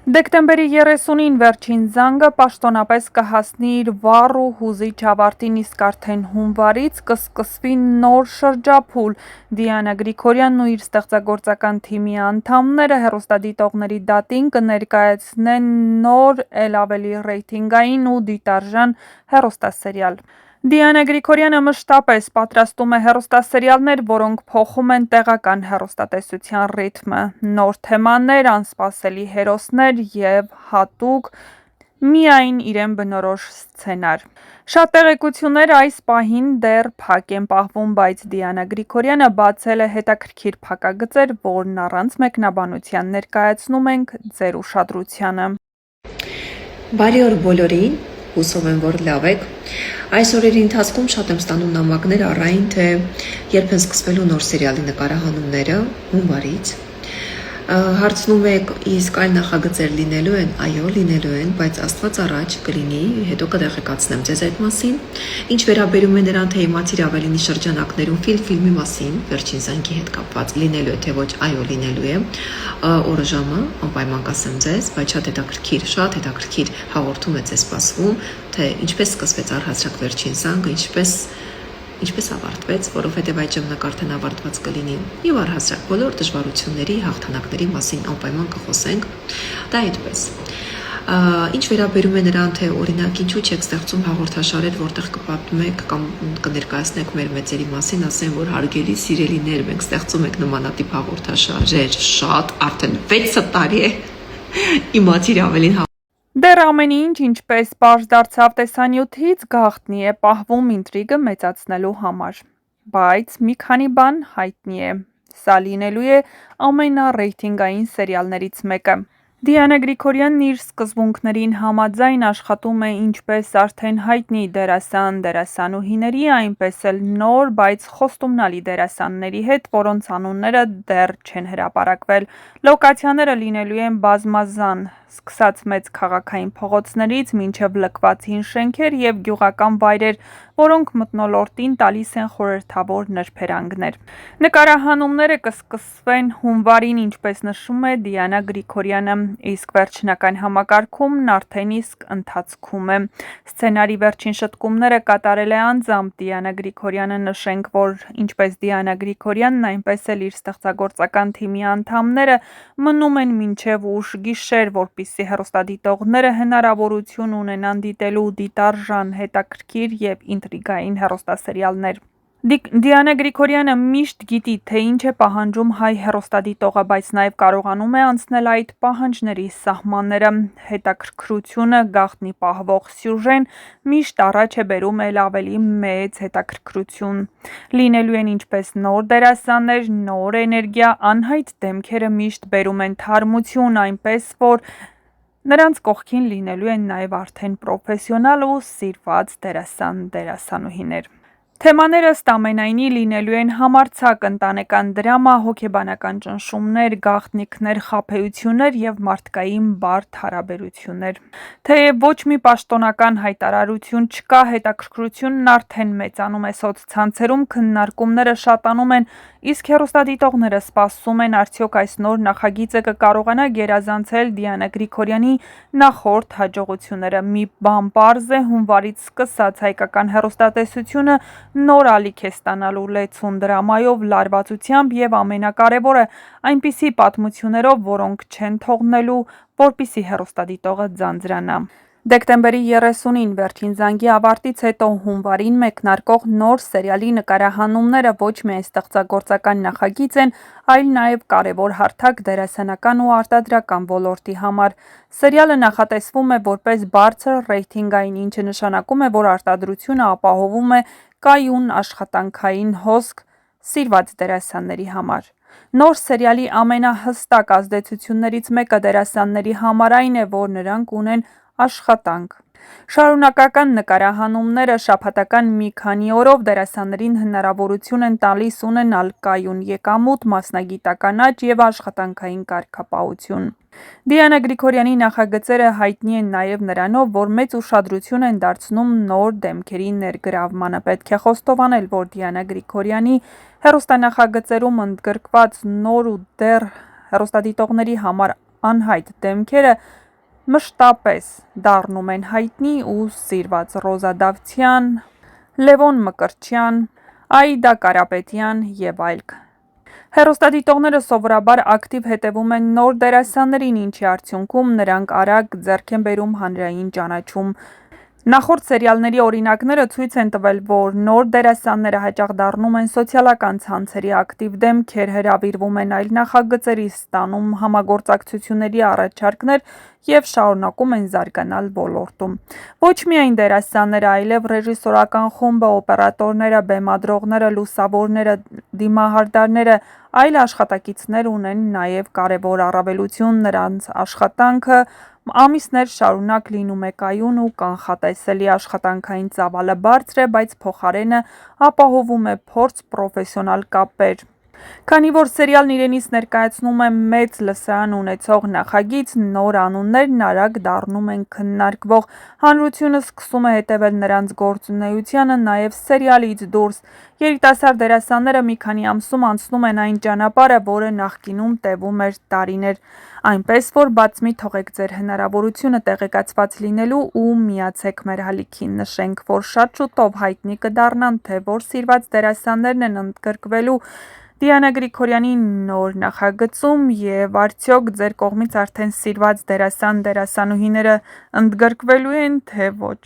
Դեկտեմբերի 30-ին վերջին զանգը պաշտոնապես կհասնի իր վառ ու հուզիչ ավարտին, իսկ արդեն հունվարից կսկսվի նոր շրջափուլ։ Դիանա Գրիգորյանն ու իր ստեղծագործական թիմի անդամները հեռուստադիտողների դատին կներկայացնեն նոր, էլ ավելի ռեյտինգային ու դիտարժան հեռուստասերիալ։ Դիանա Գրիգորյանը մշտապես պատրաստում է հեռուստասերիալներ, որոնք փոխում են տեղական հեռուստատեսության ռիթմը, նոր թեմաներ, անսպասելի հերոսներ և հատուկ միայն իրեն բնորոշ սցենար։ Շատ տեղեկություններ այս պահին դեռ փակ են պահվում, բայց Դիանա Գրիգորյանը բացել է հետաքրքիր փակագծեր, որն առանց մեկնաբանության ներկայացնում ենք ձեր ուշադրությանը։ Բարի օր բոլորին, հուսով եմ, որ լավ եք։ Այս օրերի ընթացքում շատ եմ ստանում նամակներ առայն, թե երբ են սկսվելու նոր սերիալի նկարահանումները, հունվարից։ Հարցնում եք, իսկ այլ նախագծեր լինելու են, այո, լինելու են, բայց Աստված առաջ կլինի, հետո կտեղեկացնեմ ձեզ այդ մասին։ Ինչ վերաբերում է նրան, թե իմացիր ավելինի շրջանակներում ֆիլմի մասին, վերջին զանգի հետ կապված լինելու է, թե ոչ, այո, լինելու է, օրը ժամը անպայման կասեմ ձեզ, բայց շատ հետաքրքիր հաղորդում է ձեզ սպասվում, թե ինչպես սկսվեց առհասարակ վերջին զանգը, ինչպես ավարտվեց, որովհետև այդ ժամանակ արդեն ավարտված կլինի, եւ առհասարակ բոլոր դժվարությունների, հաղթանակների մասին անպայման կխոսենք, դա այդպես։ Ինչ վերաբերում է նրան, թե օրինակ ինչու չեք ստեղծում հաղորդաշարեր, որտեղ կպատմեք կամ կներկայացնեք մեր մեծերի մասին, ասեմ, որ հարգելի սիրելիներ, մենք ստեղծում ենք նմանատիպ հաղորդաշարեր շատ, արդեն 6 տարի է, իմացիր ավելին։ Դեռ ամեն ինչ, ինչպես պարզ դարձավ տեսանյութից, գաղտնի է պահվում ինտրիգը մեծացնելու համար։ Բայց մի քանի բան հայտնի է։ Սա լինելու է ամենառեյտինգային սերիալներից մեկը։ Դիանա Գրիգորյանն իր սկզբունքներին համաձայն աշխատում է ինչպես արդեն հայտնի դերասան-դերասանուհիների, այնպես էլ նոր, բայց խոստումնալի դերասանների հետ, որոնց անունները դեռ չեն հրապարակվել։ Լոկացիաները լինելու են բազմազան, սկսած մեծ քաղաքային փողոցներից մինչև լքված հին շենքեր և գյուղական վայրեր, որոնք մթնոլորտին տալիս են խորհրդավոր նրբերանգներ։ Նկարահանումները կսկսվեն հունվարին, ինչպես նշում է Դիանա Գրիգորյանը, իսկ վերջնական համակարգումն արդեն իսկ ընթացքում է։ Սցենարի վերջին շտկումները կատարել է անձամբ Դիանա Գրիգորյանը, նշենք, որ ինչպես Դիանա Գրիգորյանն, այնպես էլ իր ստեղծագործական թիմի անդամները մնում են մինչև ուշ գիշեր, որպեսզի հեռուստադիտողները հնարավորություն ունենան դիտելու դիտարժան, հետաքրքիր և ինտրիգային հեռուստասերիալներ։ Դիանա Գրիգորյանը միշտ գիտի, թե ինչ է պահանջում հայ հեռուստադիտողը, բայց նաև կարողանում է անցնել այդ պահանջների սահմանները։ Հետաքրքրությունը, գաղտնի պահվող սյուժեն միշտ առաջ է բերում էլ ավելի մեծ հետաքրքրություն։ Լինելու են ինչպես նոր դերասաններ, նոր էներգիա, անհայտ դեմքերը միշտ բերում են թարմություն, այնպես որ նրանց կողքին լինելու են նաև արդեն պրոֆեսիոնալ ու սիրված դերասան-դերասանուհիներ։ Թեմաները ըստ ամենայնի լինելու են համարձակ, ընտանեկան դրամա, հոգեբանական ճնշումներ, գաղտնիքներ, խաբեություններ և մարդկային բարդ հարաբերություններ։ Թեև ոչ մի պաշտոնական հայտարարություն չկա, հետաքրքրությունն արդեն մեծանում է սոցցանցերում, քննարկումները շատանում են, իսկ հեռուստադիտողները սպասում են, արդյոք այս նոր նախագիծը կկարողանա գերազանցել Դիանա Գրիգորյանի նախորդ հաջողությունները։ Մի բան պարզ է, հունվարից սկսած հայկական հեռուստատեսությունը նոր ալիք է ստանալու լեցուն դրամայով, լարվածությամբ և ամենակարևորը այնպիսի պատմություններով, որոնք չեն թողնելու, որպեսզի հեռուստադիտողը ձանձրանա։ Դեկտեմբերի 30-ին վերջին զանգի ավարտից հետո հունվարին մեկնարկող նոր սերիալի նկարահանումները ոչ միայն ստեղծագործական նախագիծ են, այլ նաև կարևոր հարթակ դերասանական ու արտադրական ոլորտի համար։ Սերիալը նախատեսվում է որպես բարձր ռեյտինգային, ինչը նշանակում է, որ արտադրությունը ապահովում է կայուն աշխատանքային հոսք սիրված դերասանների համար։ Նոր սերիալի ամենահստակ ազդեցություններից մեկը դերասանների համար այն է, որ նրանք ունեն աշխատանք։ Շարունակական նկարահանումները շաբաթական մի քանի օրով դերասաններին հնարավորություն են տալիս ունենալ կայուն եկամուտ, մասնագիտական աճ և աշխատանքային կարգապահություն։ Դիանա Գրիգորյանի նախագծերը հայտնի են նաև նրանով, որ մեծ ուշադրություն են դարձնում նոր դեմքերի ներգրավմանը։ Պետք է խոստովանել, որ Դիանա Գրիգորյանի հեռուստանախագծերում ընդգրկված նոր ու դեռ հեռուստադիտողների համար անհայտ դեմքերը մշտապես դառնում են հայտնի ու սիրված Ռոզա Դավթյան, Լևոն Մկրտչյան, Աիդա Կարապետյան եւ այլք։ Հեռուստադիտողները սովորաբար ակտիվ հետևում են նոր դերասաններին, ինչի արդյունքում նրանք արագ ձեռք են բերում հանրային ճանաչում։ Նախորդ սերիալների օրինակները ցույց են տվել, որ նոր դերասանները հաճախ դառնում են սոցիալական ցանցերի ակտիվ դեմքեր, հրավիրվում են այլ նախագծերի, ստանում համագործակցությունների առաջարկներ եւ շարունակում են զարգանալ ոլորտում։ Ոչ միայն դերասանները, այլև ռեժիսորական խումբը, օպերատորները, բեմադրողները, լուսավորները, դիմահարդարները, այլ աշխատակիցներ ունեն նաեւ կարևոր առավելություն՝ նրանց աշխատանքը ամիսներ շարունակ լինում է կայուն ու կանխատեսելի, աշխատանքային ծավալը բարձր է, բայց փոխարենը ապահովում է փորձ, պրոֆեսիոնալ կապեր։ Քանի որ սերիալն իրենից ներկայացնում է մեծ լսարան ունեցող նախագիծ, նոր անուններն արագ դառնում են քննարկվող, հանրությունը սկսում է հետևել նրանց գործունեությանը նաև սերիալից դուրս։ Երիտասարդ դերասանները մի քանի ամսում անցնում են այն ճանապարհը, որը նախկինում տևում էր տարիներ, այնպես որ բաց մի թողեք ձեր հնարավորությունը տեղեկացված լինելու ու միացեք մեր հալիքին։ Նշենք, որ շատ շուտով հայտնի կդառնան, թե որ սիրված դերասաններն են ընդգրկվելու Դիանա Գրիգորյանի նոր նախագծում եւ արդյոք ձեր կողմից արդեն սիրված դերասան-դերասանուհիները ընդգրկվելու են, թե ոչ։